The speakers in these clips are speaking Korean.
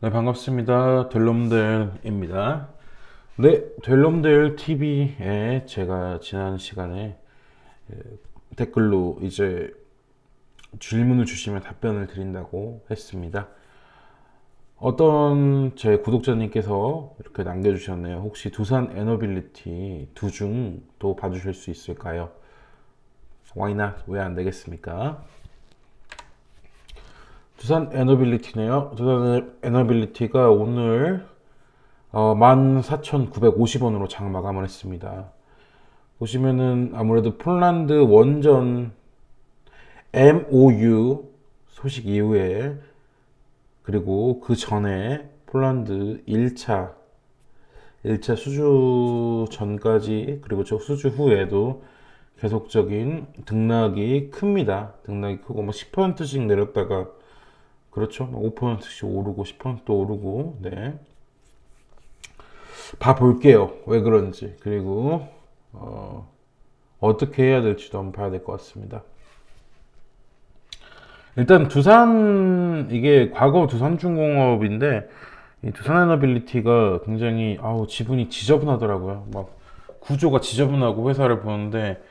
네, 반갑습니다. 델롬델입니다. 네, 델롬델 TV에 제가 지난 시간에 댓글로 이제 질문을 주시면 답변을 드린다고 했습니다. 어떤 제 구독자님께서 이렇게 남겨주셨네요. 혹시 두산 에너빌리티 두중도 봐주실 수 있을까요? Why not? 왜 안 되겠습니까? 두산 에너빌리티네요. 두산 에너빌리티가 오늘 14,950원으로 장 마감을 했습니다. 보시면은 아무래도 폴란드 원전 MOU 소식 이후에 그리고 그 전에 폴란드 1차 수주 전까지 그리고 저 수주 후에도 계속적인 등락이 큽니다. 등락이 크고 뭐 10%씩 내렸다가 그렇죠. 5%씩 오르고 10%또 오르고 네. 봐볼게요. 왜 그런지. 그리고 어떻게 해야 될지도 한번 봐야 될 것 같습니다. 일단 두산 이게 과거 두산중공업인데 이 두산에너빌리티가 굉장히 지분이 지저분하더라고요. 막 구조가 지저분하고 회사를 보는데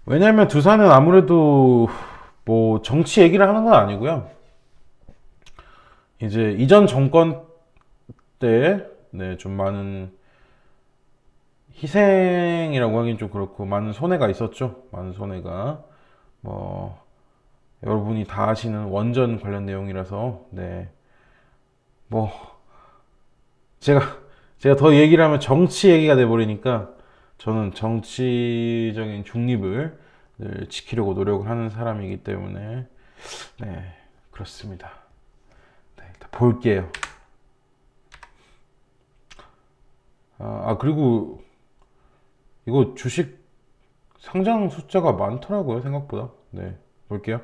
왜냐면 두산은 아무래도 뭐 정치 얘기를 하는 건 아니고요. 이제 이전 정권 때 네, 좀 많은 희생이라고 하긴 좀 그렇고 많은 손해가 있었죠. 많은 손해가 뭐 여러분이 다 아시는 원전 관련 내용이라서 네. 뭐 제가 제가 더 얘기를 하면 정치 얘기가 돼 버리니까 저는 정치적인 중립을 늘 지키려고 노력을 하는 사람이기 때문에 네. 그렇습니다. 네, 일단 볼게요. 그리고 이거 주식 상장 숫자가 많더라고요, 생각보다. 네. 볼게요.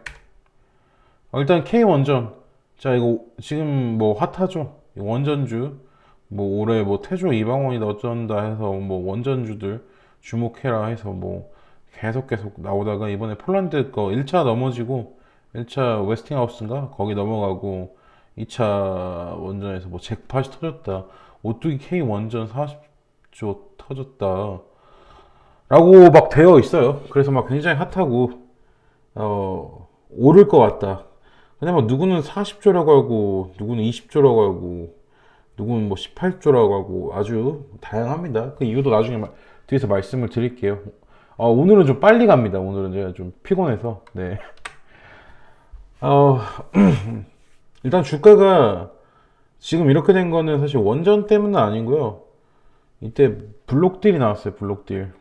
일단 K원전. 자, 이거 지금 뭐 핫하죠? 원전주. 뭐 올해 뭐 태조 이방원이 어쩐다 해서 뭐 원전주들 주목해라 해서 뭐 계속 나오다가 이번에 폴란드 거 1차 넘어지고 1차 웨스팅하우스인가? 거기 넘어가고 2차 원전에서 뭐 잭팟이 터졌다. 오뚜기 K 원전 40조 터졌다. 라고 막 되어 있어요. 그래서 막 굉장히 핫하고 오를 것 같다. 왜냐면 누구는 40조라고 하고 누구는 20조라고 하고 누구는 뭐 18조라고 하고 아주 다양합니다. 그 이유도 나중에 뒤에서 말씀을 드릴게요. 오늘은 좀 빨리 갑니다. 오늘은 제가 좀 피곤해서. 네. 어, 일단 주가가 지금 이렇게 된 거는 사실 원전 때문은 아니고요. 이때 블록딜이 나왔어요. 블록딜.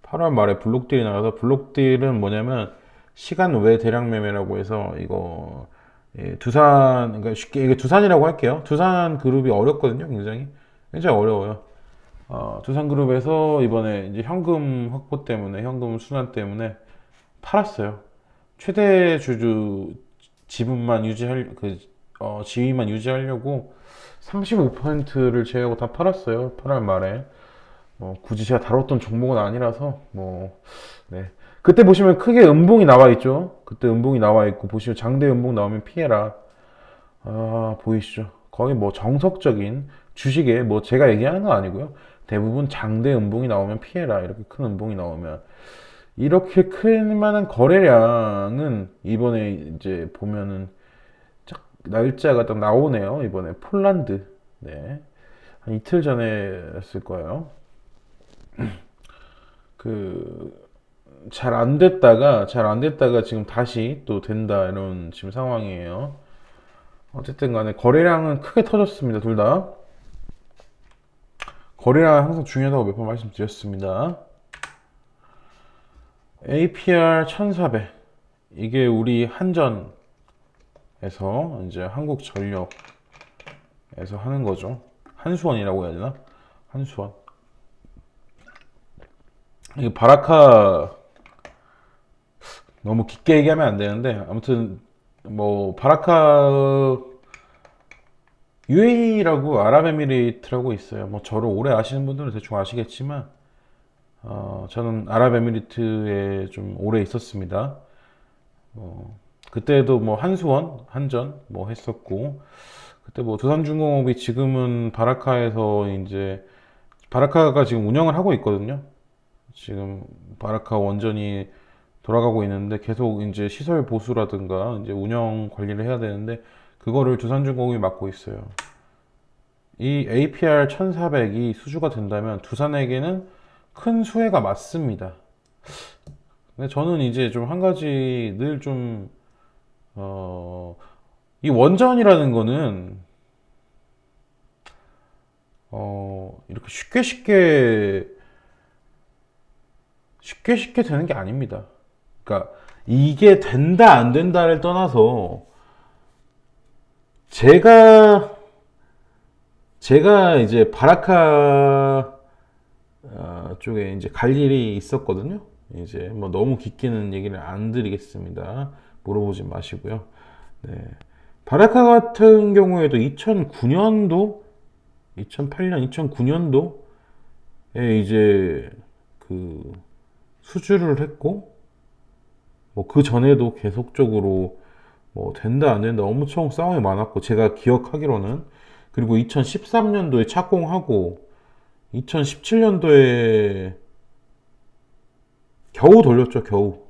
8월 말에 블록딜이 나와서 블록딜은 뭐냐면 시간 외 대량 매매라고 해서 이거 두산 그러니까 쉽게 이게 두산이라고 할게요. 두산 그룹이 어렵거든요. 굉장히 어려워요. 두산 그룹에서 이번에 이제 현금 확보 때문에 현금 순환 때문에 팔았어요. 최대 주주 지분만 유지할 지위만 유지하려고 35%를 제외하고 다 팔았어요. 8월 말에. 뭐 굳이 제가 다뤘던 종목은 아니라서 뭐 네. 그때 보시면 크게 음봉이 나와 있죠. 그때 음봉이 나와 있고 보시면 장대 음봉 나오면 피해라. 보이시죠? 거의 뭐 정석적인 주식에 뭐 제가 얘기하는 건 아니고요. 대부분 장대 음봉이 나오면 피해라. 이렇게 큰 음봉이 나오면 이렇게 클 만한 거래량은 이번에 이제 보면은 짝 날짜가 딱 나오네요. 이번에 폴란드. 네. 한 이틀 전에였을 거예요. 그 잘 안 됐다가 지금 다시 또 된다 이런 지금 상황이에요. 어쨌든 간에 거래량은 크게 터졌습니다. 둘 다. 거래량 항상 중요하다고 몇 번 말씀드렸습니다. APR 1400. 이게 우리 한전에서 이제 한국전력에서 하는 거죠. 한수원이라고 해야 되나? 한수원. 이 바라카 너무 깊게 얘기하면 안 되는데 아무튼 뭐 바라카 UAE라고 아랍에미리트라고 있어요. 뭐 저를 오래 아시는 분들은 대충 아시겠지만 저는 아랍에미리트에 좀 오래 있었습니다. 그때도 뭐 한수원, 한전 뭐 했었고 그때 뭐 두산중공업이 지금은 바라카에서 이제 바라카가 지금 운영을 하고 있거든요. 지금 바라카 원전이 돌아가고 있는데 계속 이제 시설 보수라든가 이제 운영 관리를 해야 되는데 그거를 두산중공업이 맡고 있어요. 이 APR 1400이 수주가 된다면 두산에게는 큰 수혜가 맞습니다. 근데 저는 이제 좀 한 가지 늘 좀, 이 원전이라는 거는, 이렇게 쉽게 되는 게 아닙니다. 그러니까 이게 된다, 안 된다를 떠나서 제가, 제가 이제 바라카 쪽에 이제 갈 일이 있었거든요. 이제 뭐 너무 깊게는 얘기를 안 드리겠습니다. 물어보지 마시고요. 네. 바라카 같은 경우에도 2009년도, 2008년, 2009년도에 이제 그 수주를 했고, 뭐 그 전에도 계속적으로 뭐 된다 안 된다 엄청 싸움이 많았고, 제가 기억하기로는 그리고 2013년도에 착공하고 2017년도에 겨우 돌렸죠. 겨우.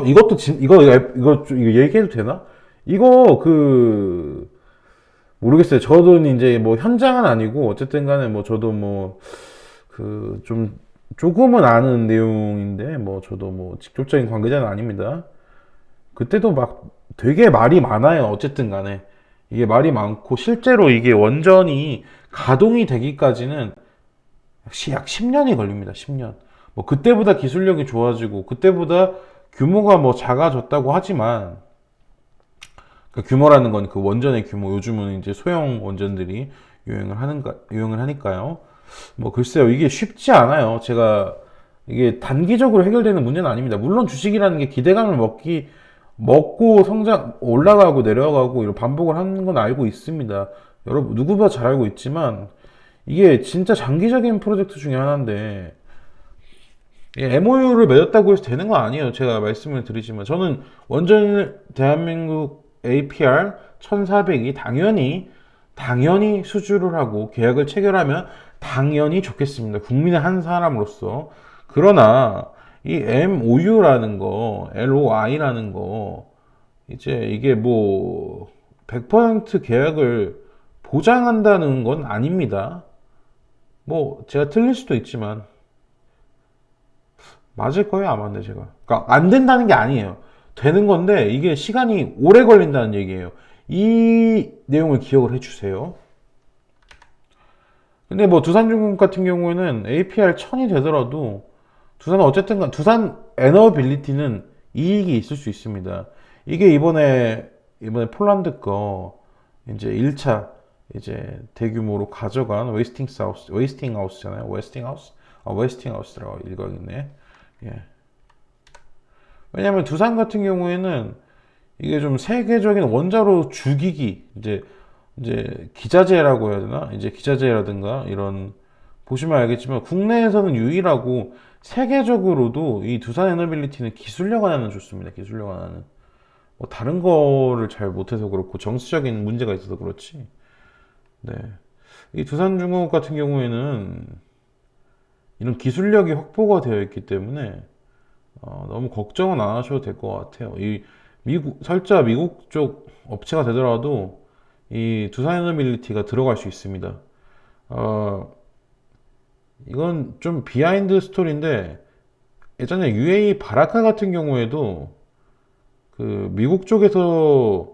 이것도 이거 얘기해도 되나? 이거 모르겠어요. 저도 이제 뭐 현장은 아니고 어쨌든 간에 뭐 저도 뭐 좀 조금은 아는 내용인데 뭐 저도 뭐 직접적인 관계자는 아닙니다. 그때도 막 되게 말이 많아요. 어쨌든 간에 이게 말이 많고 실제로 이게 원전이 가동이 되기까지는 약 10년이 걸립니다. 10년. 뭐 그때보다 기술력이 좋아지고 그때보다 규모가 뭐 작아졌다고 하지만 그 규모라는 건 그 원전의 규모 요즘은 이제 소형 원전들이 유행을 하니까요. 뭐 글쎄요 이게 쉽지 않아요. 제가 이게 단기적으로 해결되는 문제는 아닙니다. 물론 주식이라는 게 기대감을 먹고 성장 올라가고 내려가고 이런 반복을 하는 건 알고 있습니다. 여러분 누구보다 잘 알고 있지만 이게 진짜 장기적인 프로젝트 중에 하나인데 MOU를 맺었다고 해서 되는 거 아니에요. 제가 말씀을 드리지만 저는 원전 대한민국 APR 1400이 당연히 수주를 하고 계약을 체결하면 당연히 좋겠습니다. 국민의 한 사람으로서. 그러나 이 MOU라는 거, LOI라는 거 이제 이게 뭐 100% 계약을 보장한다는 건 아닙니다. 뭐 제가 틀릴 수도 있지만 맞을 거예요 아마. 근데 제가 그러니까 안 된다는 게 아니에요. 되는 건데 이게 시간이 오래 걸린다는 얘기예요. 이 내용을 기억을 해주세요. 근데 뭐 두산중공업 같은 경우에는 APR 1000이 되더라도 두산은 어쨌든 두산 에너빌리티는 이익이 있을 수 있습니다. 이게 이번에 폴란드 거 이제 1차 이제 대규모로 가져간 웨스팅하우스잖아요. 웨스팅하우스라고 읽어야겠네. 예. 왜냐면 두산 같은 경우에는 이게 좀 세계적인 원자로 죽이기 이제 기자재라고 해야 되나? 이제 기자재라든가 이런 보시면 알겠지만 국내에서는 유일하고 세계적으로도 이 두산 에너빌리티는 기술력 하나는 좋습니다. 기술력 하나는 뭐 다른 거를 잘 못해서 그렇고 정치적인 문제가 있어서 그렇지. 네. 이 두산중공업 같은 경우에는 이런 기술력이 확보가 되어 있기 때문에 너무 걱정은 안 하셔도 될 것 같아요. 이 설자 미국 쪽 업체가 되더라도 이 두산에너빌리티가 들어갈 수 있습니다. 이건 좀 비하인드 스토리인데 예전에 UAE 바라카 같은 경우에도 그 미국 쪽에서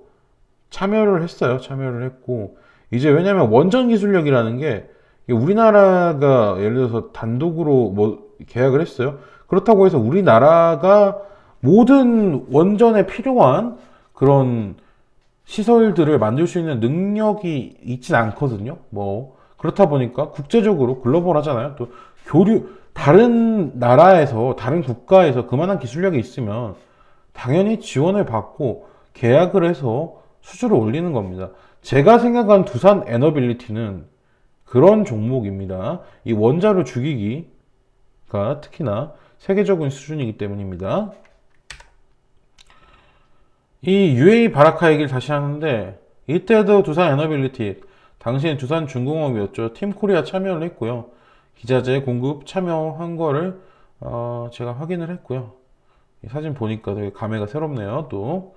참여를 했어요. 참여를 했고 이제 왜냐면 원전 기술력이라는 게 우리나라가 예를 들어서 단독으로 뭐 계약을 했어요. 그렇다고 해서 우리나라가 모든 원전에 필요한 그런 시설들을 만들 수 있는 능력이 있진 않거든요. 뭐 그렇다 보니까 국제적으로 글로벌하잖아요. 또 다른 나라에서 다른 국가에서 그만한 기술력이 있으면 당연히 지원을 받고 계약을 해서 수주를 올리는 겁니다. 제가 생각한 두산 에너빌리티는 그런 종목입니다. 이 원자로 죽이기가 특히나 세계적인 수준이기 때문입니다. 이 UAE 바라카 얘기를 다시 하는데 이때도 두산 에너빌리티, 당시엔 두산중공업이었죠. 팀코리아 참여를 했고요. 기자재 공급 참여한 거를 제가 확인을 했고요. 이 사진 보니까 되게 감회가 새롭네요. 또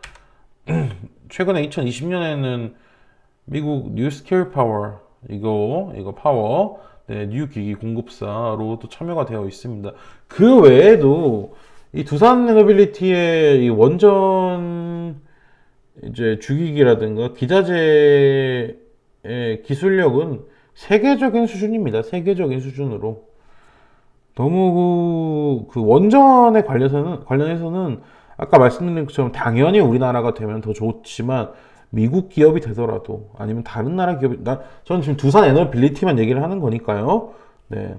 최근에 2020년에는 미국 뉴스케일 파워 이거 파워 네, 뉴 기기 공급사로 또 참여가 되어 있습니다. 그 외에도 이 두산 에너빌리티의 이 원전 이제 주기기라든가 기자재의 기술력은 세계적인 수준입니다. 세계적인 수준으로. 너무 그 원전에 관련해서는 아까 말씀드린 것처럼 당연히 우리나라가 되면 더 좋지만 미국 기업이 되더라도 아니면 다른 나라 기업이 저는 지금 두산 에너빌리티만 얘기를 하는 거니까요. 네.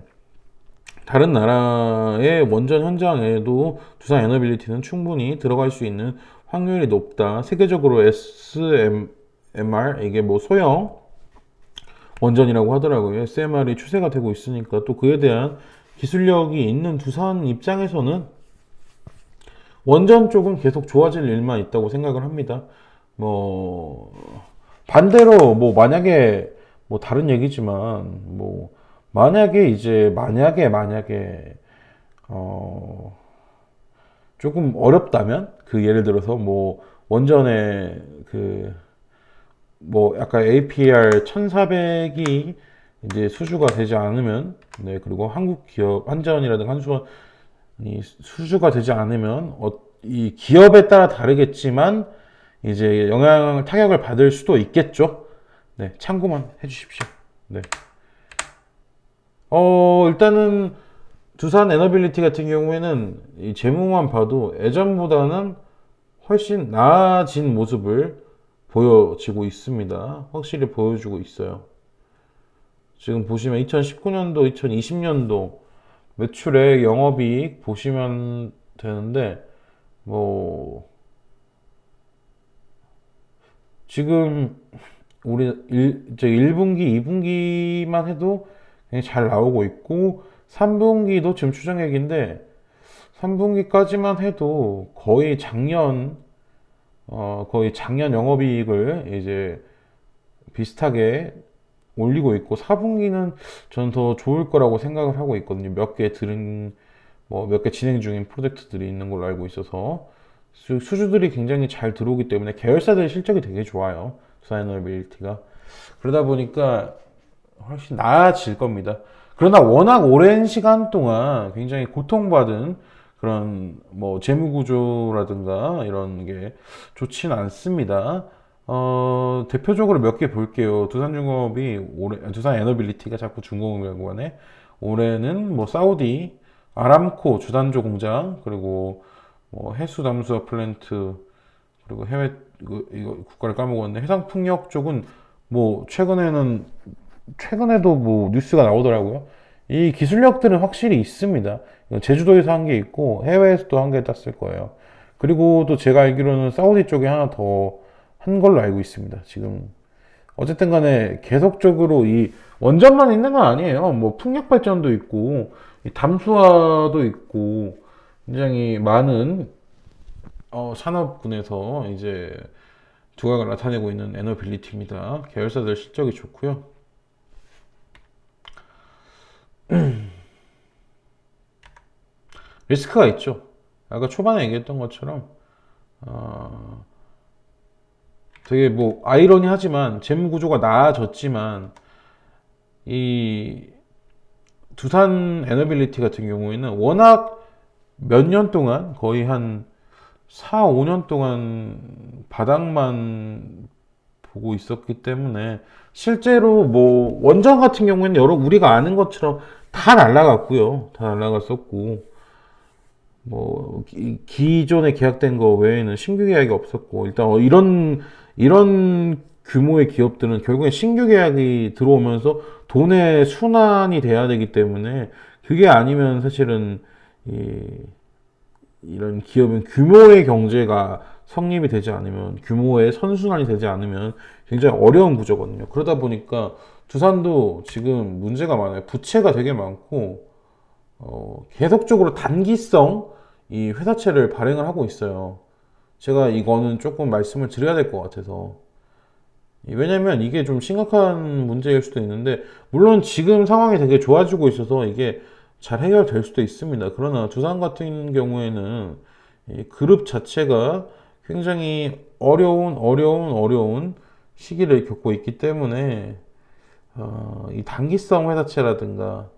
다른 나라의 원전 현장에도 두산 에너빌리티는 충분히 들어갈 수 있는 확률이 높다. 세계적으로 SMR 이게 뭐 소형 원전이라고 하더라고요. SMR이 추세가 되고 있으니까 또 그에 대한 기술력이 있는 두산 입장에서는 원전 쪽은 계속 좋아질 일만 있다고 생각을 합니다. 뭐 반대로 뭐 만약에 뭐 다른 얘기지만 뭐 만약에 이제 만약에 조금 어렵다면 그 예를 들어서 뭐 원전에 그 뭐 약간 APR 1400이 이제 수주가 되지 않으면 네 그리고 한국 기업 한전이라든가 한수원이 수주가 되지 않으면 이 기업에 따라 다르겠지만 이제 영향을 타격을 받을 수도 있겠죠. 네 참고만 해주십시오. 네. 일단은 두산 에너빌리티 같은 경우에는 이 재무만 봐도 예전보다는 훨씬 나아진 모습을 보여지고 있습니다. 확실히 보여주고 있어요. 지금 보시면 2019년도, 2020년도 매출액, 영업이익 보시면 되는데 뭐 지금 우리 이제 1분기, 2분기만 해도 굉장히 잘 나오고 있고 3분기도 지금 추정액인데 3분기까지만 해도 거의 작년 영업이익을 이제 비슷하게 올리고 있고 4분기는 저는 더 좋을 거라고 생각을 하고 있거든요. 몇 개 진행 중인 프로젝트들이 있는 걸로 알고 있어서 수주들이 굉장히 잘 들어오기 때문에 계열사들의 실적이 되게 좋아요. 두산에너빌리티가. 그러다 보니까 훨씬 나아질 겁니다. 그러나 워낙 오랜 시간 동안 굉장히 고통받은 그런 뭐 재무구조라든가 이런 게 좋지는 않습니다. 대표적으로 몇 개 볼게요. 두산 에너빌리티가 자꾸 중공업이라고 하네. 올해는 뭐 사우디, 아람코 주단조 공장, 그리고 뭐 해수 담수화 플랜트, 그리고 해외, 이거 국가를 까먹었는데, 해상풍력 쪽은 뭐 최근에도 뭐 뉴스가 나오더라고요. 이 기술력들은 확실히 있습니다. 제주도에서 한 게 있고 해외에서도 한 개 땄을 거예요. 그리고 또 제가 알기로는 사우디 쪽에 하나 더 한 걸로 알고 있습니다. 지금 어쨌든 간에 계속적으로 이 원전만 있는 건 아니에요. 뭐 풍력 발전도 있고 담수화도 있고 굉장히 많은 산업군에서 이제 두각을 나타내고 있는 에너빌리티입니다. 계열사들 실적이 좋고요. 리스크가 있죠. 아까 초반에 얘기했던 것처럼 되게 뭐 아이러니하지만 재무 구조가 나아졌지만 이 두산 에너빌리티 같은 경우에는 워낙 몇 년 동안 거의 한 4, 5년 동안 바닥만 보고 있었기 때문에 실제로 뭐 원전 같은 경우에는 우리가 아는 것처럼 다 날라갔고요. 다 날라갔었고 뭐 기존에 계약된 거 외에는 신규 계약이 없었고 일단 이런 규모의 기업들은 결국에 신규 계약이 들어오면서 돈의 순환이 돼야 되기 때문에 그게 아니면 사실은 이런 기업은 규모의 경제가 성립이 되지 않으면 규모의 선순환이 되지 않으면 굉장히 어려운 구조거든요. 그러다 보니까 두산도 지금 문제가 많아요. 부채가 되게 많고 계속적으로 단기성 이 회사채를 발행을 하고 있어요. 제가 이거는 조금 말씀을 드려야 될 것 같아서 왜냐면 이게 좀 심각한 문제일 수도 있는데, 물론 지금 상황이 되게 좋아지고 있어서 이게 잘 해결될 수도 있습니다. 그러나 두산 같은 경우에는 이 그룹 자체가 굉장히 어려운 시기를 겪고 있기 때문에 이 단기성 회사채라든가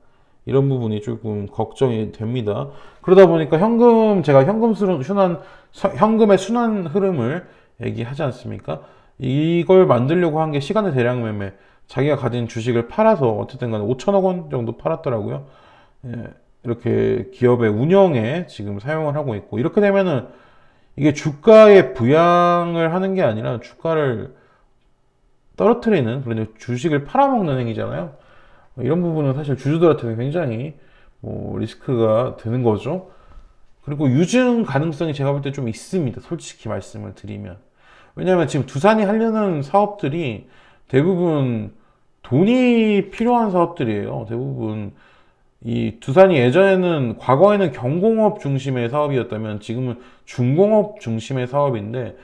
이런 부분이 조금 걱정이 됩니다. 그러다 보니까 제가 현금의 순환 흐름을 얘기하지 않습니까? 이걸 만들려고 한 게 시간의 대량 매매. 자기가 가진 주식을 팔아서 어쨌든 간에 5천억 원 정도 팔았더라고요. 예, 이렇게 기업의 운영에 지금 사용을 하고 있고, 이렇게 되면은 이게 주가의 부양을 하는 게 아니라 주가를 떨어뜨리는 그런 주식을 팔아먹는 행위잖아요. 이런 부분은 사실 주주들한테는 굉장히 리스크가 되는 거죠. 그리고 유증 가능성이 제가 볼 때 좀 있습니다. 솔직히 말씀을 드리면. 왜냐하면 지금 두산이 하려는 사업들이 대부분 돈이 필요한 사업들이에요. 대부분 이 두산이 예전에는 과거에는 경공업 중심의 사업이었다면 지금은 중공업 중심의 사업인데,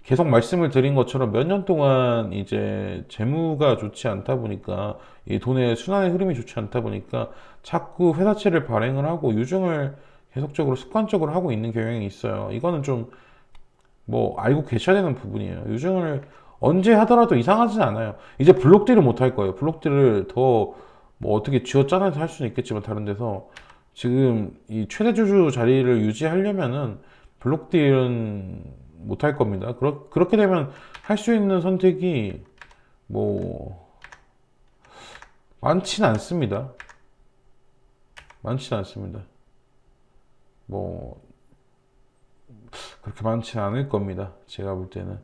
계속 말씀을 드린 것처럼 몇 년 동안 이제 재무가 좋지 않다 보니까 이 돈의 순환의 흐름이 좋지 않다 보니까 자꾸 회사채를 발행을 하고 유증을 계속적으로 습관적으로 하고 있는 경향이 있어요. 이거는 좀 알고 계셔야 되는 부분이에요. 유증을 언제 하더라도 이상하진 않아요. 이제 블록딜을 못 할 거예요. 블록딜을 더 어떻게 쥐어짜내서 할 수는 있겠지만 다른 데서 지금 이 최대 주주 자리를 유지하려면은 블록딜은 못 할 겁니다. 그렇게 되면 할 수 있는 선택이 많지는 않습니다. 많지는 않습니다. 그렇게 많지는 않을 겁니다. 제가 볼 때는.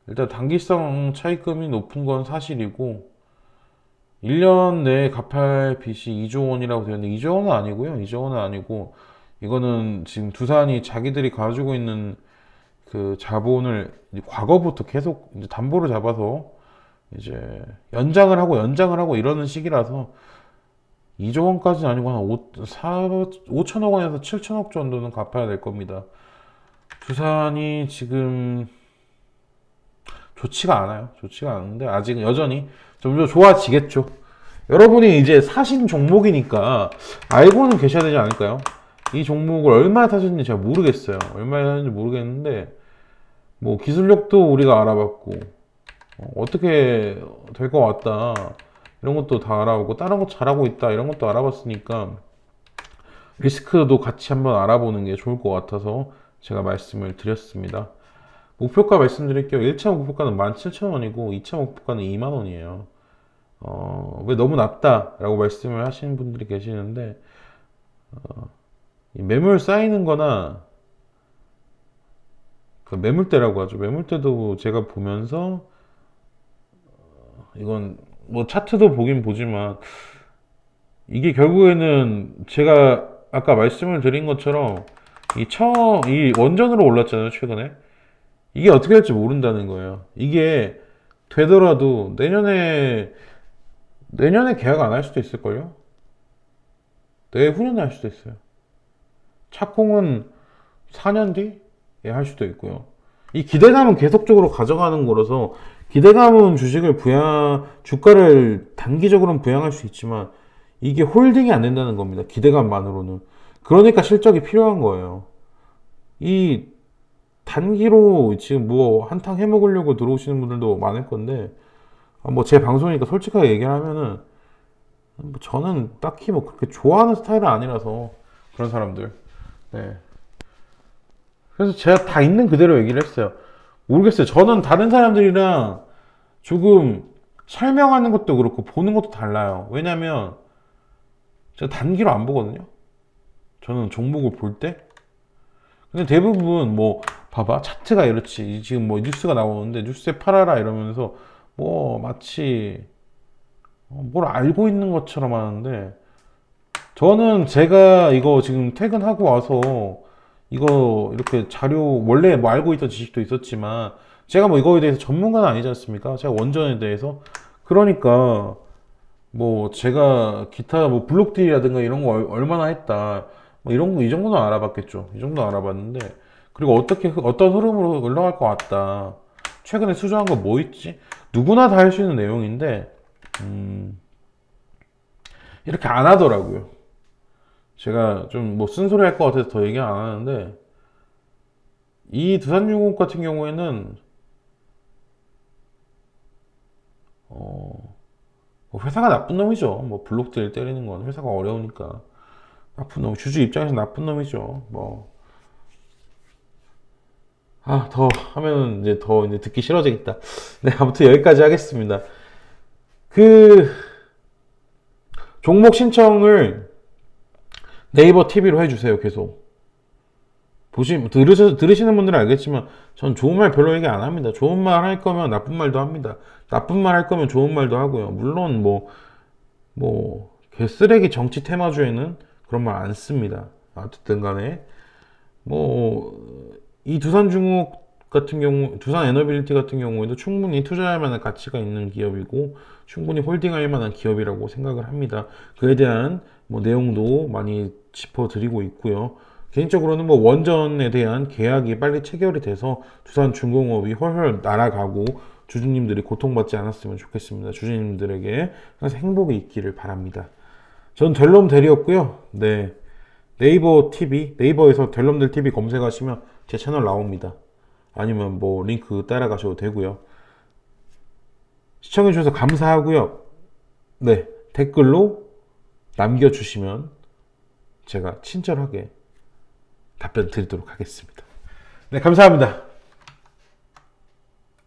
일단 단기성 차입금이 높은 건 사실이고, 1년 내에 갚을 빚이 2조 원이라고 되어 있는데 2조 원은 아니고요. 2조 원은 아니고, 이거는 지금 두산이 자기들이 가지고 있는 그 자본을 과거부터 계속 이제 담보로 잡아서 이제 연장을 하고 이러는 시기라서 2조 원까지는 아니고 한 5천억 원에서 7천억 정도는 갚아야 될 겁니다. 두산이 지금 좋지가 않아요. 좋지가 않은데 아직은 여전히 점점 좋아지겠죠. 여러분이 이제 사신 종목이니까 알고는 계셔야 되지 않을까요? 이 종목을 얼마나 타셨는지 제가 모르겠어요. 얼마나 타셨는지 모르겠는데 기술력도 우리가 알아봤고 어떻게 될 것 같다 이런 것도 다 알아보고 다른 거 잘하고 있다 이런 것도 알아봤으니까 리스크도 같이 한번 알아보는 게 좋을 것 같아서 제가 말씀을 드렸습니다. 목표가 말씀드릴게요. 1차 목표가는 17,000원이고 2차 목표가는 2만원이에요. 왜 너무 낮다라고 말씀을 하시는 분들이 계시는데 이 매물 쌓이는 거나 그 매물대라고 하죠. 매물대도 제가 보면서 이건 차트도 보긴 보지만 이게 결국에는 제가 아까 말씀을 드린 것처럼 이 원전으로 올랐잖아요, 최근에. 이게 어떻게 될지 모른다는 거예요. 이게 되더라도 내년에 계약 안 할 수도 있을걸요? 내후년에 할 수도 있어요. 착공은 4년 뒤에 할 수도 있고요. 이 기대감은 계속적으로 가져가는 거라서 기대감은 주가를 단기적으로는 부양할 수 있지만 이게 홀딩이 안 된다는 겁니다. 기대감만으로는. 그러니까 실적이 필요한 거예요. 이 단기로 지금 한탕 해먹으려고 들어오시는 분들도 많을 건데 제 방송이니까 솔직하게 얘기를 하면은 저는 딱히 그렇게 좋아하는 스타일은 아니라서 그런 사람들. 네. 그래서 제가 다 있는 그대로 얘기를 했어요. 모르겠어요. 저는 다른 사람들이랑 조금 설명하는 것도 그렇고 보는 것도 달라요. 왜냐면 제가 단기로 안 보거든요. 저는 종목을 볼 때. 근데 대부분 봐봐 차트가 이렇지. 지금 뉴스가 나오는데 뉴스에 팔아라 이러면서 마치 뭘 알고 있는 것처럼 하는데, 저는 제가 이거 지금 퇴근하고 와서 이거 이렇게 자료 원래 알고 있던 지식도 있었지만 제가 이거에 대해서 전문가는 아니지 않습니까? 제가 원전에 대해서. 그러니까 제가 기타 블록딜이라든가 이런 거 얼마나 했다 이런 거 이 정도는 알아봤겠죠. 이 정도 알아봤는데, 그리고 어떤 흐름으로 올라갈 것 같다, 최근에 수주한 거 있지, 누구나 다 할 수 있는 내용인데 이렇게 안 하더라고요. 제가 좀 뭐 쓴소리 할 것 같아서 더 얘기 안 하는데 이 두산중공업 같은 경우에는 뭐 회사가 나쁜 놈이죠. 뭐 블록들 때리는 건 회사가 어려우니까 나쁜 놈, 주주 입장에서 나쁜 놈이죠. 뭐 더 하면은 이제 더 이제 듣기 싫어지겠다. 네, 아무튼 여기까지 하겠습니다. 그 종목 신청을 네이버 TV로 해주세요. 계속 들으시는 분들은 알겠지만 전 좋은 말 별로 얘기 안 합니다. 좋은 말 할 거면 나쁜 말도 합니다. 나쁜 말 할 거면 좋은 말도 하고요. 물론 개쓰레기 정치 테마주에는 그런 말 안 씁니다. 어쨌든 간에 이 두산중국 같은 경우, 두산에너빌리티 같은 경우에도 충분히 투자할 만한 가치가 있는 기업이고 충분히 홀딩할 만한 기업이라고 생각을 합니다. 그에 대한 내용도 많이 짚어드리고 있고요. 개인적으로는 원전에 대한 계약이 빨리 체결이 돼서 두산중공업이 훨훨 날아가고 주주님들이 고통받지 않았으면 좋겠습니다. 주주님들에게 항상 행복이 있기를 바랍니다. 전 델롬 대리였고요. 네. 네이버 TV, 네이버에서 델럼들 TV 검색하시면 제 채널 나옵니다. 아니면 링크 따라가셔도 되고요. 시청해주셔서 감사하고요. 네, 댓글로 남겨주시면 제가 친절하게 답변 드리도록 하겠습니다. 네, 감사합니다.